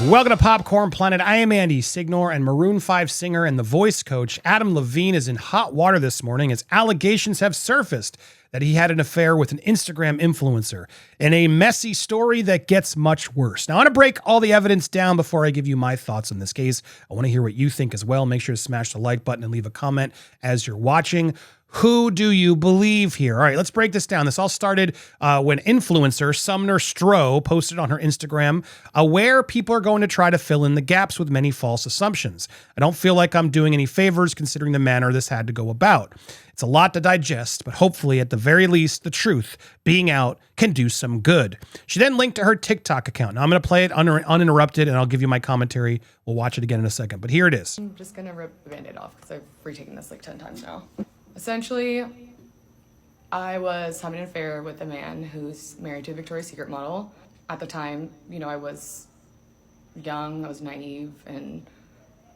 Welcome to Popcorn Planet. I am Andy Signore, and Maroon 5 singer and the voice coach Adam Levine is in hot water this morning as allegations have surfaced that he had an affair with an Instagram influencer in a messy story that gets much worse. Now, I want to break all the evidence down before I give you my thoughts on this case. I want to hear what you think as well. Make sure to smash the like button and leave a comment as you're watching. Who do you believe here? All right, let's break this down. This all started when influencer Sumner Stroh posted on her Instagram, aware people are going to try to fill in the gaps with many false assumptions. I don't feel like I'm doing any favors considering the manner this had to go about. It's a lot to digest, but hopefully at the very least, the truth being out can do some good. She then linked to her TikTok account. Now I'm going to play it uninterrupted and I'll give you my commentary. We'll watch it again in a second, but here it is. I'm just going to rip the Band-Aid off because I've retaken this like 10 times now. Essentially, I was having an affair with a man who's married to a Victoria's Secret model. At the time, you know, I was young, I was naive, and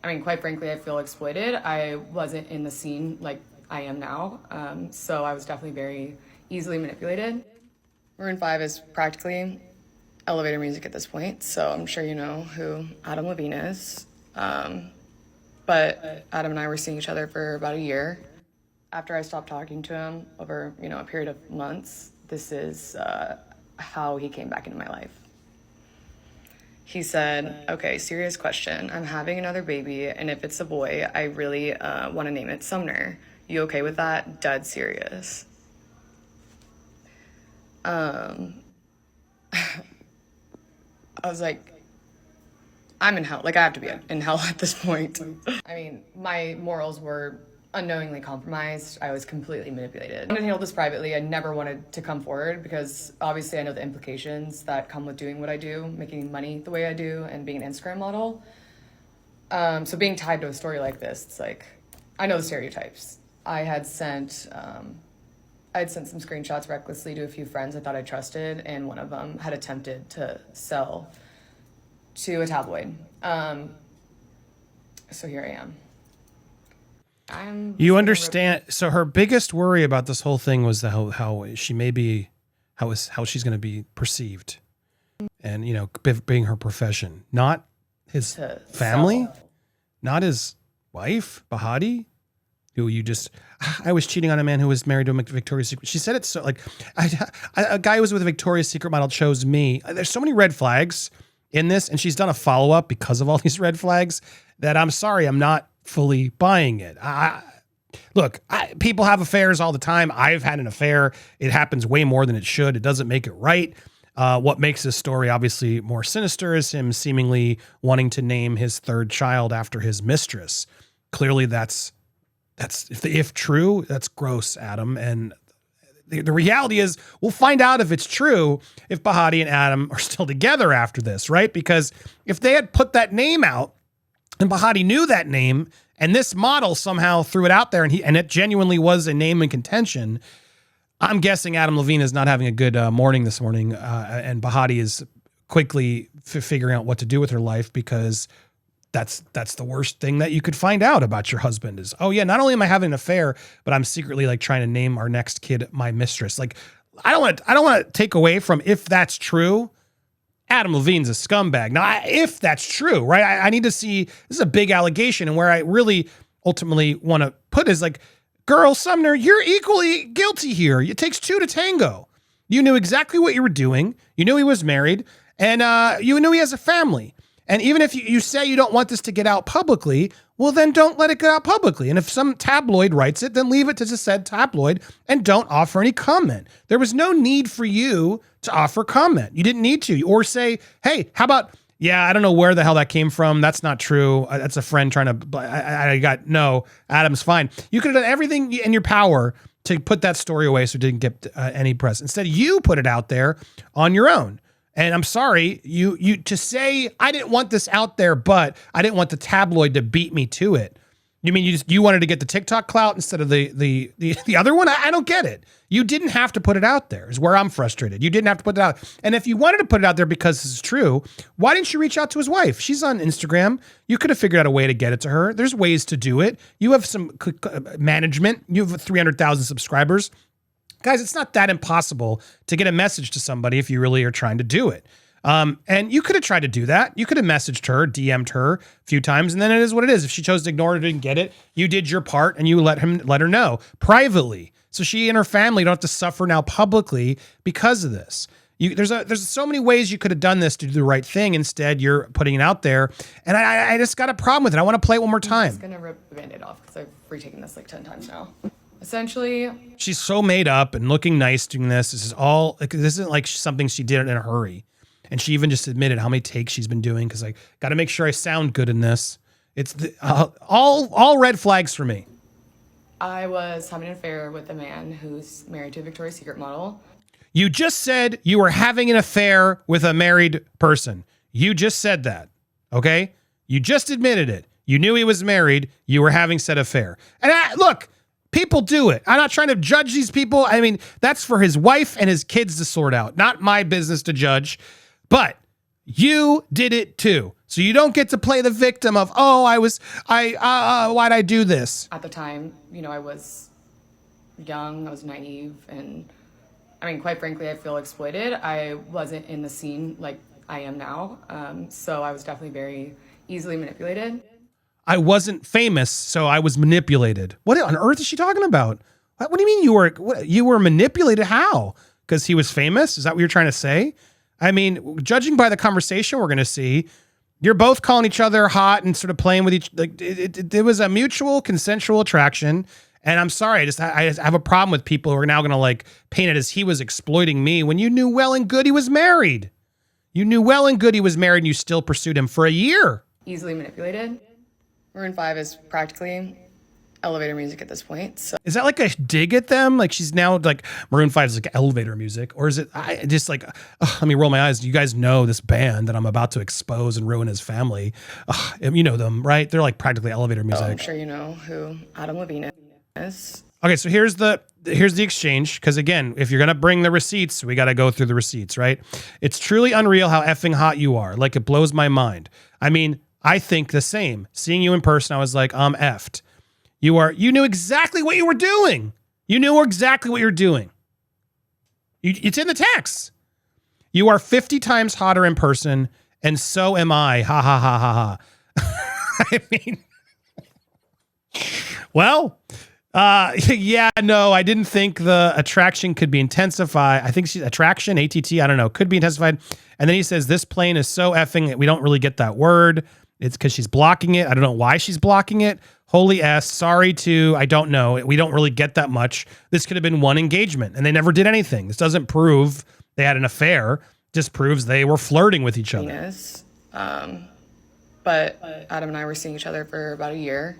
I mean, quite frankly, I feel exploited. I wasn't in the scene like I am now, so I was definitely very easily manipulated. Maroon 5 is practically elevator music at this point, so I'm sure you know who Adam Levine is. But Adam and I were seeing each other for about a year. After I stopped talking to him over, you know, a period of months, this is how he came back into my life. He said, okay, serious question. I'm having another baby, and if it's a boy, I really want to name it Sumner. You okay with that? Dead serious. I was like, I'm in hell. Like, I have to be in hell at this point. I mean, my morals were unknowingly compromised. I was completely manipulated. I wanted to handle this privately. I never wanted to come forward because obviously I know the implications that come with doing what I do, making money the way I do, and being an Instagram model. So being tied to a story like this, it's like, I know the stereotypes. I had sent some screenshots recklessly to a few friends I thought I trusted, and one of them had attempted to sell to a tabloid. So here I am. You understand? So her biggest worry about this whole thing was how she may be, how she's going to be perceived, and you know, being her profession, not his family, not his wife, Behati, who I was cheating on a man who was married to a Victoria's Secret. She said it so like, a guy who was with a Victoria's Secret model chose me. There's so many red flags in this, and she's done a follow up because of all these red flags that I'm sorry, I'm not fully buying it. People have affairs all the time. I've had an affair. It happens way more than it should. It doesn't make it right. What makes this story obviously more sinister is him seemingly wanting to name his third child after his mistress. Clearly that's if true, that's gross, Adam. And the reality is we'll find out if it's true if Behati and Adam are still together after this, right? Because if they had put that name out, and Behati knew that name, and this model somehow threw it out there, and it genuinely was a name in contention. I'm guessing Adam Levine is not having a good morning this morning, and Behati is quickly figuring out what to do with her life because that's the worst thing that you could find out about your husband is, oh yeah, not only am I having an affair, but I'm secretly like trying to name our next kid my mistress. Like, I don't want to take away from if that's true. Adam Levine's a scumbag. Now, if that's true, right, I need to see, this is a big allegation, and where I really ultimately want to put is like, girl, Sumner, you're equally guilty here. It takes two to tango. You knew exactly what you were doing. You knew he was married, and you knew he has a family. And even if you say you don't want this to get out publicly, well, then don't let it get out publicly. And if some tabloid writes it, then leave it to the said tabloid and don't offer any comment. There was no need for you to offer comment. You didn't need to. Or say, hey, how about, yeah, I don't know where the hell that came from. That's not true. That's a friend trying to, no, Adam's fine. You could have done everything in your power to put that story away so it didn't get any press. Instead, you put it out there on your own. And I'm sorry, you to say I didn't want this out there, but I didn't want the tabloid to beat me to it. You mean you wanted to get the TikTok clout instead of the other one? I don't get it. You didn't have to put it out there is where I'm frustrated. You didn't have to put it out. And if you wanted to put it out there because this is true, why didn't you reach out to his wife? She's on Instagram. You could have figured out a way to get it to her. There's ways to do it. You have some management. You have 300,000 subscribers. Guys, it's not that impossible to get a message to somebody if you really are trying to do it. And you could have tried to do that. You could have messaged her, DM'd her a few times, and then it is what it is. If she chose to ignore it or didn't get it, you did your part and you let her know privately. So she and her family don't have to suffer now publicly because of this. There's so many ways you could have done this to do the right thing. Instead, you're putting it out there. And I just got a problem with it. I want to play it one more time. I'm just going to rip the Band-Aid off because I've retaken this like 10 times now. Essentially, she's so made up and looking nice doing this. This isn't like something she did in a hurry. And she even just admitted how many takes she's been doing because I got to make sure I sound good in this. It's all red flags for me. I was having an affair with a man who's married to a Victoria's Secret model. You just said you were having an affair with a married person. You just said that, okay? You just admitted it. You knew he was married. You were having said affair. And look, people do it. I'm not trying to judge these people. I mean, that's for his wife and his kids to sort out. Not my business to judge. But you did it too. So you don't get to play the victim of, why'd I do this? At the time, I was young, I was naive, and I mean, quite frankly, I feel exploited. I wasn't in the scene like I am now. So I was definitely very easily manipulated. I wasn't famous, so I was manipulated. What on earth is she talking about? What do you mean you were manipulated? How? Because he was famous? Is that what you're trying to say? I mean, judging by the conversation we're going to see, you're both calling each other hot and sort of playing with each. Like it was a mutual consensual attraction. And I'm sorry, I just have a problem with people who are now going to like paint it as he was exploiting me when you knew well and good he was married. You knew well and good he was married and you still pursued him for a year. Easily manipulated. Maroon 5 is practically elevator music at this point. So. Is that like a dig at them? Like she's now like Maroon 5 is like elevator music, or is it just like let me roll my eyes? You guys know this band that I'm about to expose and ruin his family. You know them, right? They're like practically elevator music. I'm sure you know who Adam Levine is. Okay, so here's the exchange, because again, if you're gonna bring the receipts, we got to go through the receipts, right? It's truly unreal how effing hot you are. Like it blows my mind. I mean, I think the same. Seeing you in person, I was like, I'm effed. You knew exactly what you were doing. You knew exactly what you're doing. It's in the text. You are 50 times hotter in person, and so am I. Ha ha ha ha ha. I mean, well, yeah, no, I didn't think the attraction could be intensified. I think attraction, ATT, I don't know, could be intensified. And then he says, this plane is so effing, we don't really get that word. It's because she's blocking it. I don't know why she's blocking it. Holy S, sorry to, I don't know. We don't really get that much. This could have been one engagement and they never did anything. This doesn't prove they had an affair. Just proves they were flirting with each other. Yes. But Adam and I were seeing each other for about a year.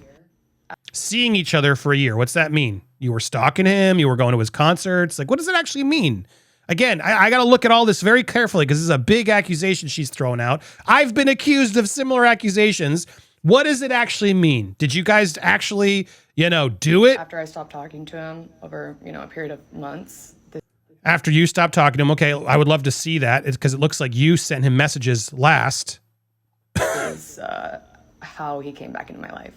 Seeing each other for a year. What's that mean? You were stalking him? You were going to his concerts? Like, what does it actually mean? Again, I got to look at all this very carefully because this is a big accusation she's thrown out. I've been accused of similar accusations. What does it actually mean? Did you guys actually, do it? After I stopped talking to him over, a period of months. After you stopped talking to him, okay, I would love to see that. It's because it looks like you sent him messages last. Is how he came back into my life.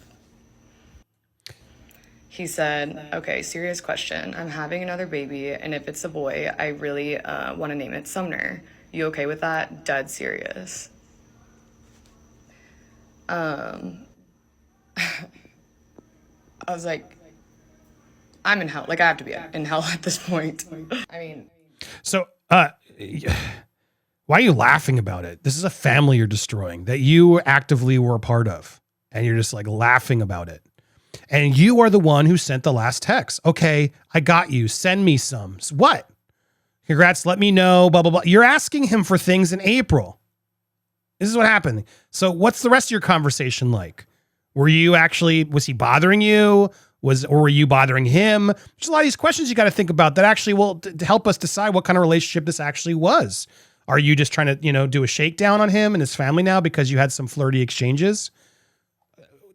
He said, okay, serious question. I'm having another baby, and if it's a boy, I really want to name it Sumner. You okay with that? Dead serious. I was like, I'm in hell. Like, I have to be in hell at this point. I mean. So, why are you laughing about it? This is a family you're destroying that you actively were a part of. And you're just like laughing about it. And you are the one who sent the last text. Okay, I got you. Send me some. So what? Congrats. Let me know. Blah, blah, blah. You're asking him for things in April. This is what happened. So what's the rest of your conversation like? Was he bothering you? Or were you bothering him? There's a lot of these questions you got to think about that actually will help us decide what kind of relationship this actually was. Are you just trying to, do a shakedown on him and his family now because you had some flirty exchanges?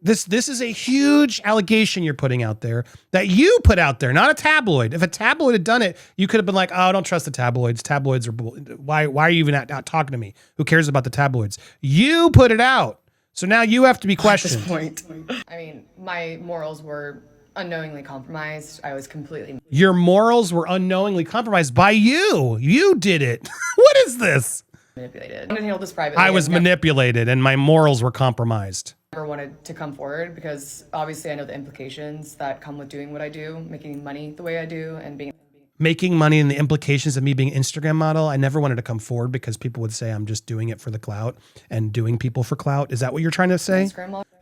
This is a huge allegation you're putting out there that you put out there, not a tabloid. If a tabloid had done it, you could have been like, oh, don't trust the tabloids. Tabloids are why are you even out talking to me? Who cares about the tabloids? You put it out. So now you have to be questioned. At this point, I mean, my morals were unknowingly compromised. I was completely. Your morals were unknowingly compromised by you. You did it. What is this? Manipulated. I wanted to handle this privately. I was manipulated and my morals were compromised. Never wanted to come forward because obviously I know the implications that come with doing what I do, making money the way I do, and being making money and the implications of me being an Instagram model. I never wanted to come forward because people would say I'm just doing it for the clout and doing people for clout. Is that what you're trying to say?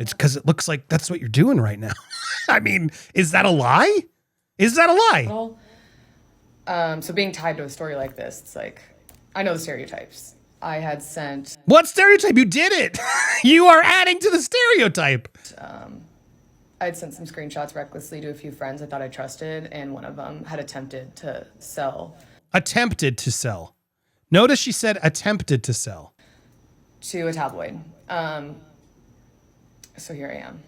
It's because it looks like that's what you're doing right now. I mean, is that a lie? Is that a lie? So being tied to a story like this, it's like, I know the stereotypes. I had sent... What stereotype? You did it. You are adding to the stereotype. I had sent some screenshots recklessly to a few friends I thought I trusted, and one of them had attempted to sell. Attempted to sell. Notice she said attempted to sell. To a tabloid. So here I am.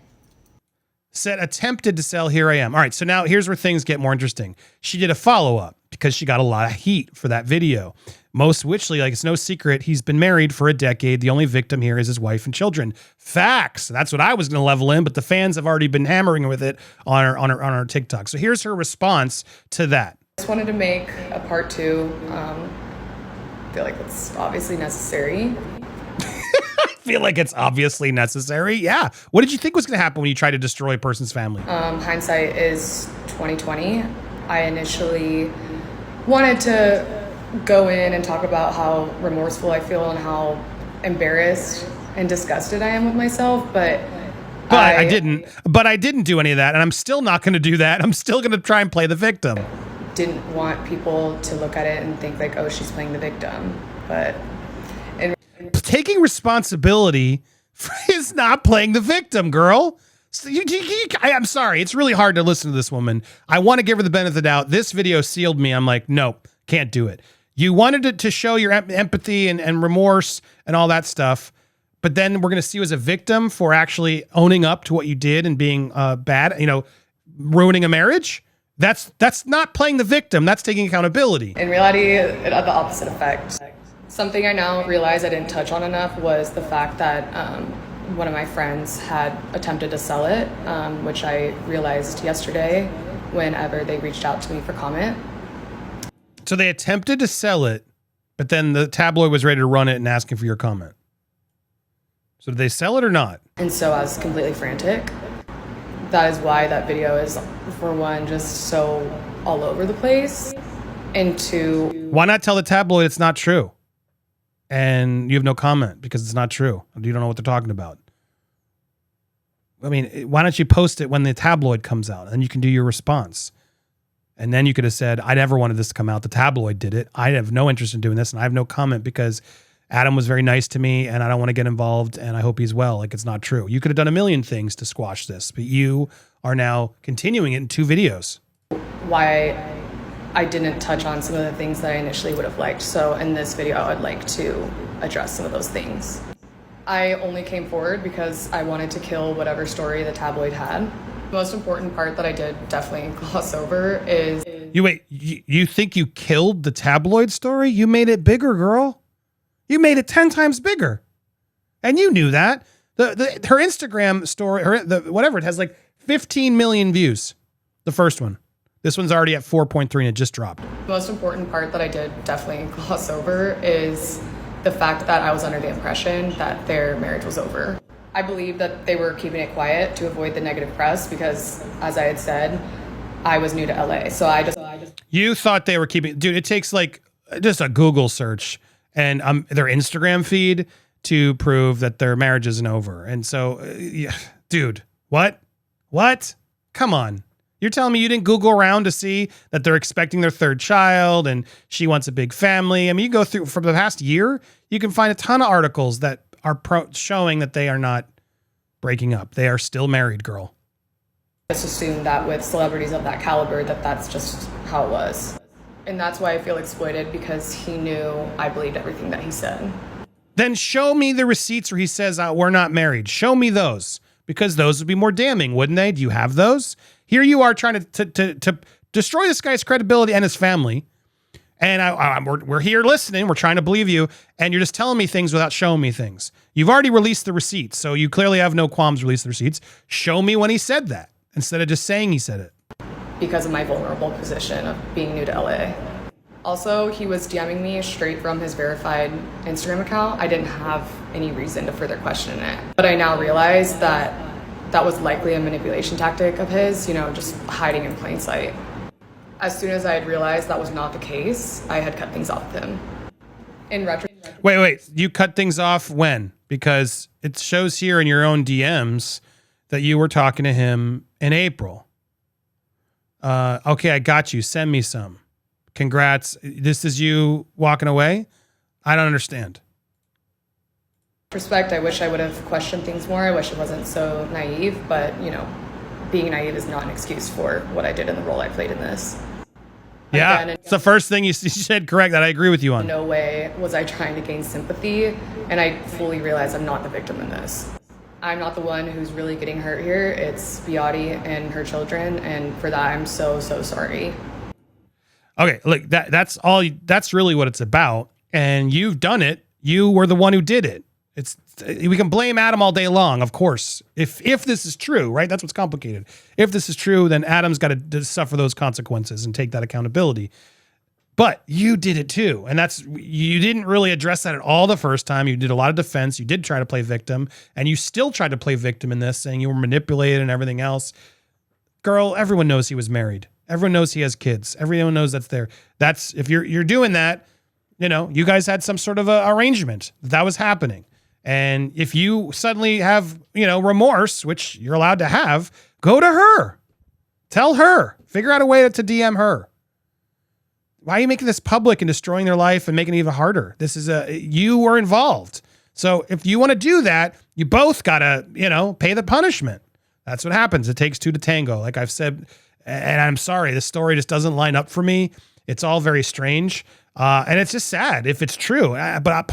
Said attempted to sell, here I am. All right, so now here's where things get more interesting. She did a follow-up because she got a lot of heat for that video. Most witchly, like it's no secret, he's been married for a decade. The only victim here is his wife and children. Facts. That's what I was going to level in, but the fans have already been hammering with it on our TikTok. So here's her response to that. I just wanted to make a part 2. I feel like it's obviously necessary. Feel like it's obviously necessary. Yeah. What did you think was going to happen when you tried to destroy a person's family? Hindsight is 2020. I initially wanted to go in and talk about how remorseful I feel and how embarrassed and disgusted I am with myself, but I didn't do any of that, and I'm still not going to do that. I'm still going to try and play the victim. Didn't want people to look at it and think like, oh, she's playing the victim, but taking responsibility is not playing the victim, girl. So I'm sorry. It's really hard to listen to this woman. I want to give her the benefit of the doubt. This video sealed me. I'm like, nope, can't do it. You wanted to show your empathy and remorse and all that stuff, but then we're going to see you as a victim for actually owning up to what you did and being bad, ruining a marriage. That's not playing the victim. That's taking accountability. In reality, it had the opposite effect. Something I now realize I didn't touch on enough was the fact that one of my friends had attempted to sell it, which I realized yesterday whenever they reached out to me for comment. So they attempted to sell it, but then the tabloid was ready to run it and asking for your comment. So did they sell it or not? And so I was completely frantic. That is why that video is, for one, just so all over the place. And two... Why not tell the tabloid it's not true? And you have no comment because it's not true. You don't know what they're talking about. I mean, why don't you post it when the tabloid comes out and you can do your response? And then you could have said, I never wanted this to come out. The tabloid did it. I have no interest in doing this. And I have no comment because Adam was very nice to me and I don't want to get involved and I hope he's well. Like, it's not true. You could have done a million things to squash this, but you are now continuing it in 2 videos. Why I didn't touch on some of the things that I initially would have liked. So in this video, I would like to address some of those things. I only came forward because I wanted to kill whatever story the tabloid had. The most important part that I did definitely gloss over is... You think you killed the tabloid story? You made it bigger, girl. You made it 10 times bigger. And you knew that. Her Instagram story, whatever, it has like 15 million views. The first one. This one's already at 4.3 and it just dropped. The most important part that I did definitely gloss over is the fact that I was under the impression that their marriage was over. I believe that they were keeping it quiet to avoid the negative press because, as I had said, I was new to LA. So I just... You thought they were keeping... Dude, it takes like just a Google search and their Instagram feed to prove that their marriage isn't over. And so, yeah, dude, what? Come on. You're telling me you didn't Google around to see that they're expecting their 3rd child and she wants a big family? I mean, you go through for the past year, you can find a ton of articles that are showing that they are not breaking up. They are still married, girl. Just assume that with celebrities of that caliber, that's just how it was. And that's why I feel exploited, because he knew I believed everything that he said. Then show me the receipts where he says, we're not married. Show me those, because those would be more damning, wouldn't they? Do you have those? Here you are trying to destroy this guy's credibility and his family. And we're here listening. We're trying to believe you. And you're just telling me things without showing me things. You've already released the receipts. So you clearly have no qualms release the receipts. Show me when he said that instead of just saying he said it. Because of my vulnerable position of being new to LA. Also, he was DMing me straight from his verified Instagram account. I didn't have any reason to further question it. But I now realize that that was likely a manipulation tactic of his, you know, just hiding in plain sight. As soon as I had realized that was not the case, I had cut things off with him. In retrospect. Wait. You cut things off when? Because it shows here in your own DMs that you were talking to him in April. Okay, I got you. Send me some. Congrats. This is you walking away? I don't understand. Respect, I wish I would have questioned things more. I wish it wasn't so naive, but, you know, being naive is not an excuse for what I did in the role I played in this. Yeah, it's the first thing you said correct that I agree with you on. No way was I trying to gain sympathy, and I fully realize I'm not the victim in this. I'm not the one who's really getting hurt here. It's Behati and her children, and for that, I'm so sorry. Okay, look, that's really what it's about, and you've done it. You were the one who did it. We can blame Adam all day long, of course. If this is true, right? That's what's complicated. If this is true, then Adam's got to suffer those consequences and take that accountability. But you did it too. And you didn't really address that at all the first time. You did a lot of defense. You did try to play victim, and you still tried to play victim in this, saying you were manipulated and everything else. Girl, everyone knows he was married. Everyone knows he has kids. Everyone knows that's there. That's, if you're doing that, you know, you guys had some sort of a arrangement that was happening. And if you suddenly have, you know, remorse, which you're allowed to have, go to her. Tell her. Figure out a way to DM her. Why are you making this public and destroying their life and making it even harder? You were involved. So if you want to do that, you both got to, you know, pay the punishment. That's what happens. It takes two to tango. Like I've said, and I'm sorry, this story just doesn't line up for me. It's all very strange. And it's just sad if it's true. But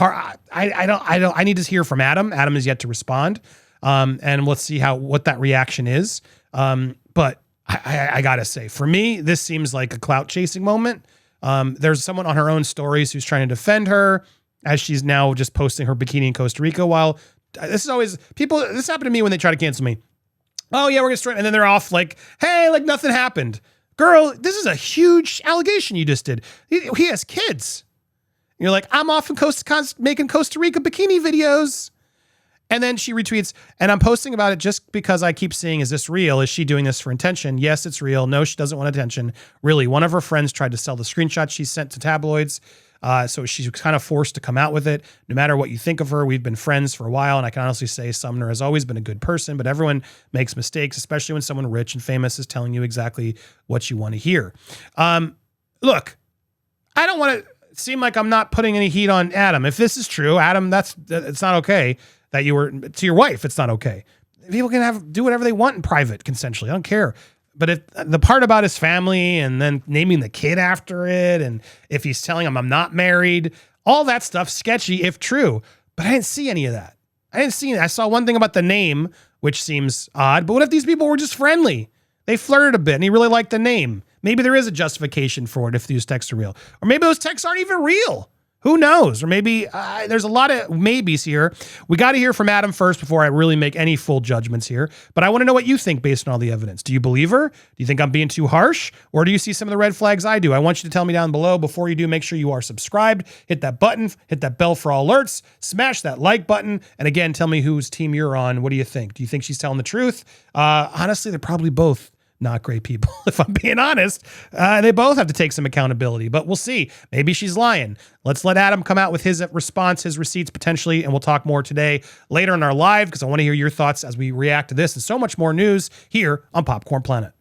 I need to hear from Adam. Adam is yet to respond. And let's see what that reaction is. But I gotta say, for me, this seems like a clout chasing moment. There's someone on her own stories who's trying to defend her as she's now just posting her bikini in Costa Rica. While this happened to me when they try to cancel me. Oh yeah, we're gonna strike, and then they're off like, hey, like nothing happened. Girl, this is a huge allegation you just did. He has kids. And you're like, I'm off in making Costa Rica bikini videos. And then she retweets, and I'm posting about it just because I keep seeing, is this real? Is she doing this for attention? Yes, it's real. No, she doesn't want attention. Really, one of her friends tried to sell the screenshots she sent to tabloids. So she's kind of forced to come out with it. No matter what you think of her, we've been friends for a while, and I can honestly say Sumner has always been a good person, but everyone makes mistakes, especially when someone rich and famous is telling you exactly what you want to hear. Look, I don't want to seem like I'm not putting any heat on Adam. If this is true, Adam, it's not okay that you were to your wife. It's not okay. People can do whatever they want in private, consensually. I don't care. But if the part about his family and then naming the kid after it, and if he's telling him I'm not married, all that stuff sketchy if true. But I didn't see any of that. I saw one thing about the name, which seems odd. But what if these people were just friendly? They flirted a bit and he really liked the name. Maybe there is a justification for it if these texts are real. Or maybe those texts aren't even real. Who knows? Or maybe there's a lot of maybes here. We got to hear from Adam first before I really make any full judgments here. But I want to know what you think based on all the evidence. Do you believe her? Do you think I'm being too harsh? Or do you see some of the red flags I do? I want you to tell me down below. Before you do, make sure you are subscribed. Hit that button. Hit that bell for all alerts. Smash that like button. And again, tell me whose team you're on. What do you think? Do you think she's telling the truth? Honestly, they're probably both not great people, if I'm being honest. They both have to take some accountability, but we'll see. Maybe she's lying. Let's let Adam come out with his response, his receipts potentially, and we'll talk more today later in our live because I want to hear your thoughts as we react to this and so much more news here on Popcorn Planet.